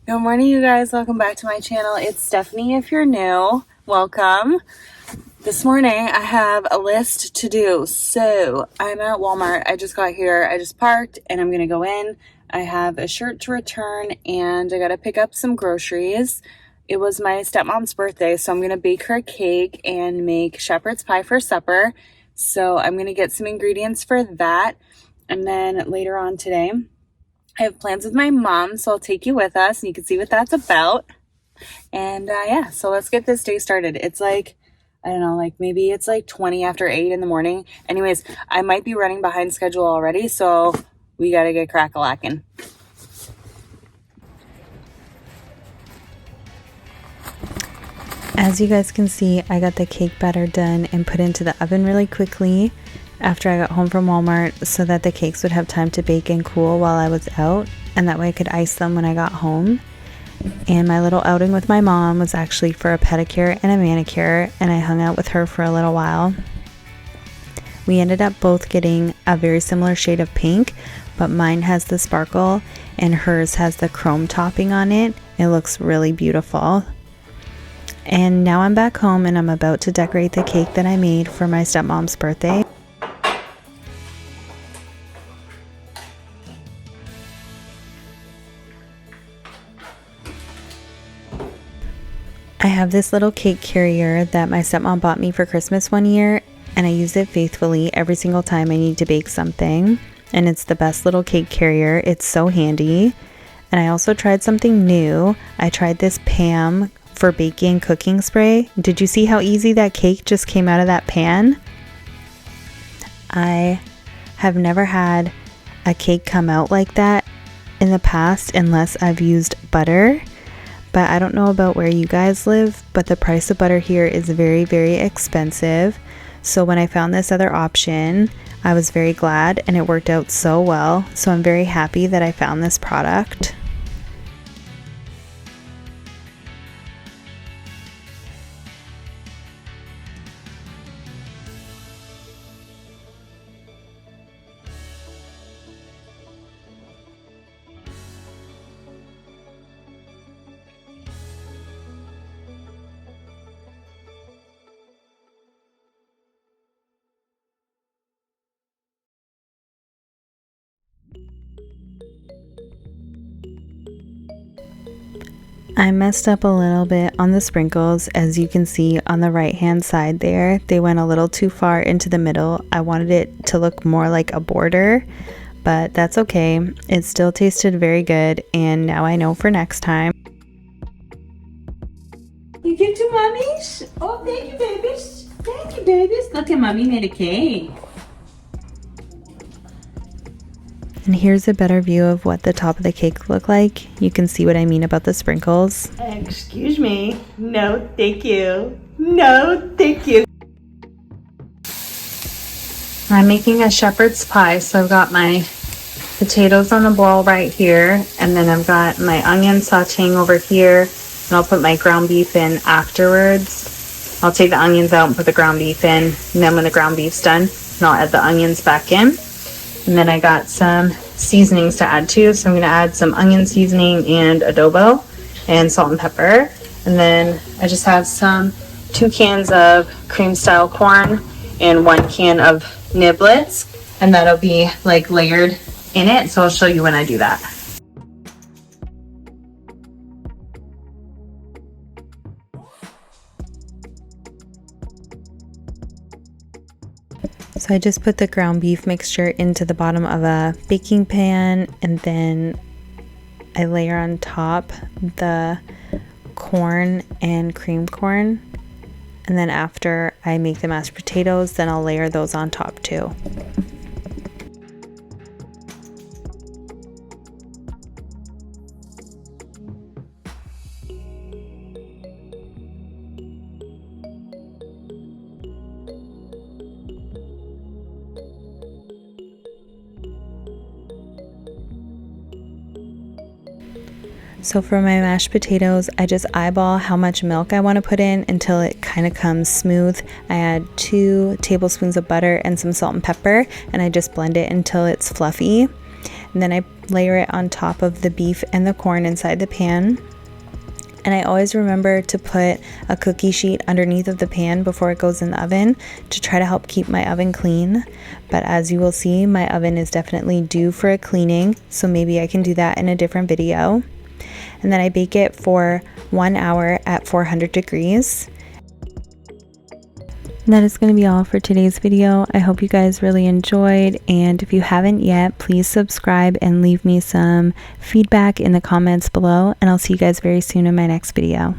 Good morning, you guys. Welcome back to my channel. It's Stephanie. If you're new, welcome. This morning I have a list to do. So I'm at Walmart. I just got here. I just parked and I'm going to go in. I have a shirt to return and I got to pick up some groceries. It was my stepmom's birthday, so I'm going to bake her a cake and make shepherd's pie for supper. So I'm going to get some ingredients for that. And then later on today, I have plans with my mom, so I'll take you with us and you can see what that's about. And yeah, so let's get this day started. It's like, I don't know, maybe it's like 20 after 8 in the morning. Anyways, I might be running behind schedule already, so we got to get crack-a-lackin'. As you guys can see, I got the cake batter done and put into the oven really quickly after I got home from Walmart so that the cakes would have time to bake and cool while I was out, and that way I could ice them when I got home. And my little outing with my mom was actually for a pedicure and a manicure, and I hung out with her for a little while. We ended up both getting a very similar shade of pink, but mine has the sparkle and hers has the chrome topping on it. It looks really beautiful. And now I'm back home and I'm about to decorate the cake that I made for my stepmom's birthday. I have this little cake carrier that my stepmom bought me for Christmas one year, and I use it faithfully every single time I need to bake something. And it's the best little cake carrier. It's so handy. And I also tried something new. I tried this Pam for baking cooking spray. Did you see how easy that cake just came out of that pan? I have never had a cake come out like that in the past unless I've used butter. But I don't know about where you guys live, but the price of butter here is very, very expensive. So when I found this other option, I was very glad and it worked out so well. So I'm very happy that I found this product. I messed up a little bit on the sprinkles. As you can see on the right hand side there, they went a little too far into the middle. I wanted it to look more like a border, but that's okay. It still tasted very good, and now I know for next time. You give to mommies? Oh, thank you, babies. Thank you, babies. Look at mommy made a cake. And here's a better view of what the top of the cake looked like. You can see what I mean about the sprinkles. Excuse me. No, thank you. No, thank you. I'm making a shepherd's pie, so I've got my potatoes on the boil right here, and then I've got my onion sauteing over here, and I'll put my ground beef in afterwards. I'll take the onions out and put the ground beef in, and then when the ground beef's done, and I'll add the onions back in. And then I got some seasonings to add too, so I'm going to add some onion seasoning and adobo and salt and pepper. And then I just have 2 cans of cream style corn and 1 can of niblets, and that'll be like layered in it, so I'll show you when I do that. So I just put the ground beef mixture into the bottom of a baking pan, and then I layer on top the corn and cream corn. And then after I make the mashed potatoes, then I'll layer those on top too. So for my mashed potatoes, I just eyeball how much milk I want to put in until it kind of comes smooth. I add 2 tablespoons of butter and some salt and pepper, and I just blend it until it's fluffy. And then I layer it on top of the beef and the corn inside the pan. And I always remember to put a cookie sheet underneath of the pan before it goes in the oven to try to help keep my oven clean. But as you will see, my oven is definitely due for a cleaning, so maybe I can do that in a different video. And then I bake it for 1 hour at 400 degrees. And that is going to be all for today's video. I hope you guys really enjoyed, and if you haven't yet, please subscribe and leave me some feedback in the comments below, and I'll see you guys very soon in my next video.